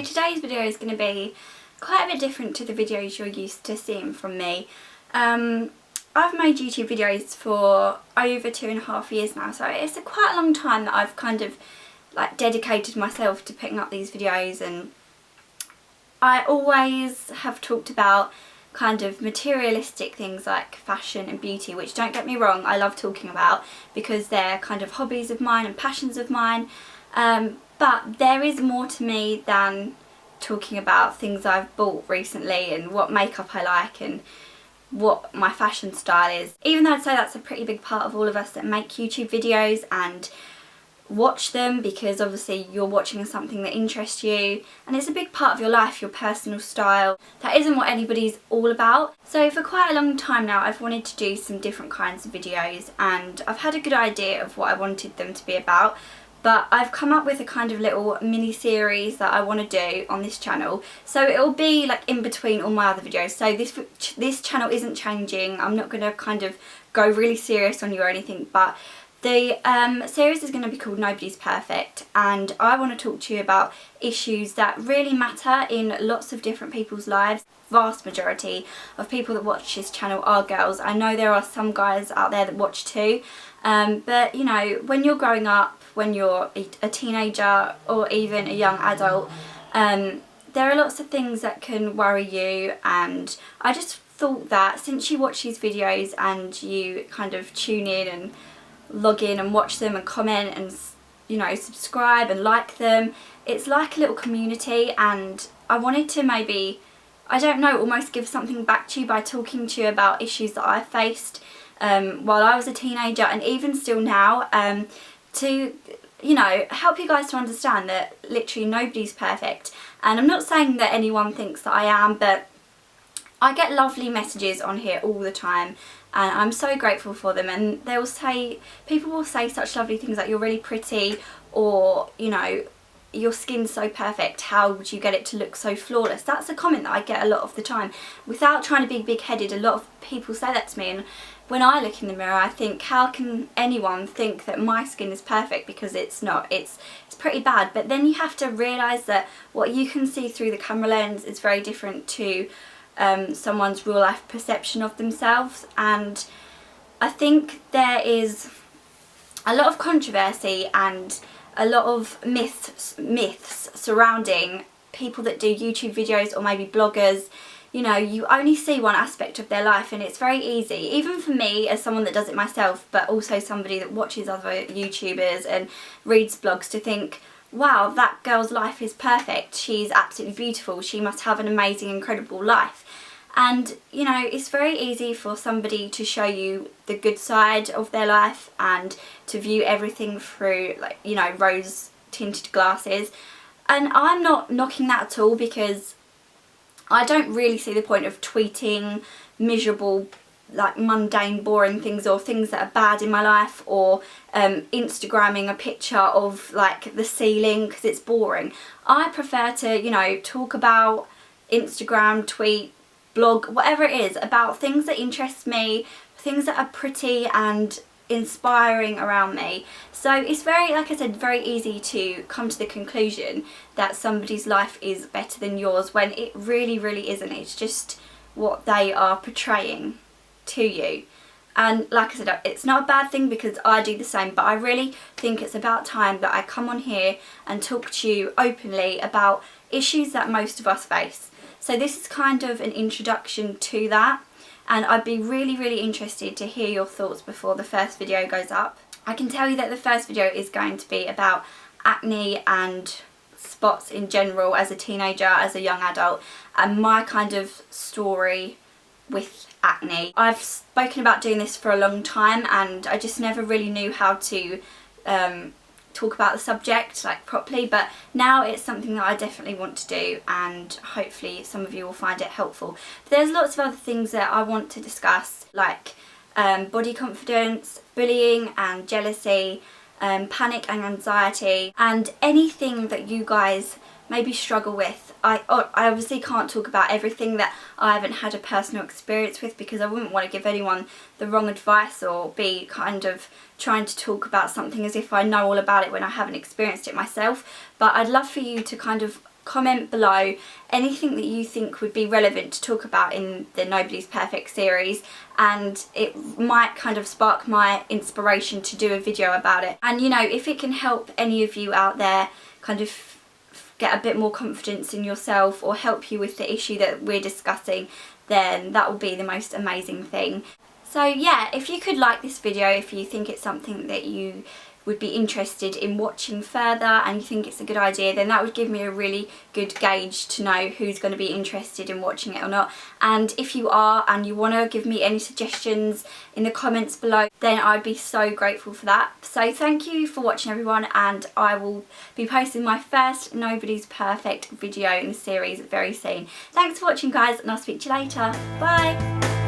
So today's video is going to be quite a bit different to the videos you're used to seeing from me. I've made YouTube videos for over 2.5 years now, so it's quite a long time that I've kind of like dedicated myself to picking up these videos, and I always have talked about kind of materialistic things like fashion and beauty, which, don't get me wrong, I love talking about because they're kind of hobbies of mine and passions of mine. But there is more to me than talking about things I've bought recently and what makeup I like and what my fashion style is. Even though I'd say that's a pretty big part of all of us that make YouTube videos and watch them, because obviously you're watching something that interests you and it's a big part of your life, your personal style. That isn't what anybody's all about. So for quite a long time now I've wanted to do some different kinds of videos, and I've had a good idea of what I wanted them to be about. But I've come up with a kind of little mini series that I want to do on this channel. So it'll be like in between all my other videos. So this channel isn't changing. I'm not going to kind of go really serious on you or anything. But the series is going to be called Nobodies Pefect. And I want to talk to you about issues that really matter in lots of different people's lives. Vast majority of people that watch this channel are girls. I know there are some guys out there that watch too. But you know, when you're growing up, when you're a teenager or even a young adult, there are lots of things that can worry you, and I just thought that since you watch these videos and you kind of tune in and log in and watch them and comment and, you know, subscribe and like them, it's like a little community, and I wanted to maybe, I don't know, almost give something back to you by talking to you about issues that I faced while I was a teenager and even still now, to, you know, help you guys to understand that literally nobody's perfect. And I'm not saying that anyone thinks that I am, but I get lovely messages on here all the time and I'm so grateful for them, and they'll say, people will say such lovely things like, you're really pretty, or, you know, your skin's so perfect, how would you get it to look so flawless? That's a comment that I get a lot of the time. Without trying to be big-headed, a lot of people say that to me, and when I look in the mirror I think, how can anyone think that my skin is perfect? Because it's not. It's pretty bad. But then you have to realise that what you can see through the camera lens is very different to someone's real life perception of themselves. And I think there is a lot of controversy and a lot of myths surrounding people that do YouTube videos or maybe bloggers. You know, you only see one aspect of their life, and it's very easy, even for me as someone that does it myself, but also somebody that watches other YouTubers and reads blogs, to think, wow, that girl's life is perfect, she's absolutely beautiful, she must have an amazing, incredible life. And, you know, it's very easy for somebody to show you the good side of their life and to view everything through, like, you know, rose tinted glasses. And I'm not knocking that at all, because I don't really see the point of tweeting miserable, like mundane, boring things, or things that are bad in my life, or Instagramming a picture of like the ceiling because it's boring. I prefer to, you know, talk about, Instagram, tweet, blog, whatever it is, about things that interest me, things that are pretty and inspiring around me. So it's very, like I said, very easy to come to the conclusion that somebody's life is better than yours, when it really, really isn't. It's just what they are portraying to you. And like I said, it's not a bad thing, because I do the same, but I really think it's about time that I come on here and talk to you openly about issues that most of us face. So this is kind of an introduction to that, and I'd be really, really interested to hear your thoughts before the first video goes up. I can tell you that the first video is going to be about acne and spots in general as a teenager, as a young adult, and my kind of story with acne. I've spoken about doing this for a long time, and I just never really knew how to talk about the subject like properly, but now it's something that I definitely want to do, and hopefully some of you will find it helpful. But there's lots of other things that I want to discuss, like body confidence, bullying and jealousy, panic and anxiety, and anything that you guys maybe struggle with. I obviously can't talk about everything that I haven't had a personal experience with, because I wouldn't want to give anyone the wrong advice or be kind of trying to talk about something as if I know all about it when I haven't experienced it myself. But I'd love for you to kind of comment below anything that you think would be relevant to talk about in the Nobody's Perfect series, and it might kind of spark my inspiration to do a video about it. And you know, if it can help any of you out there kind of get a bit more confidence in yourself or help you with the issue that we're discussing, then that will be the most amazing thing. So yeah, if you could like this video, if you think it's something that you would be interested in watching further and you think it's a good idea, then that would give me a really good gauge to know who's going to be interested in watching it or not. And if you are and you want to give me any suggestions in the comments below, then I'd be so grateful for that. So thank you for watching everyone, and I will be posting my first Nobody's Perfect video in the series very soon. Thanks for watching guys, and I'll speak to you later. Bye!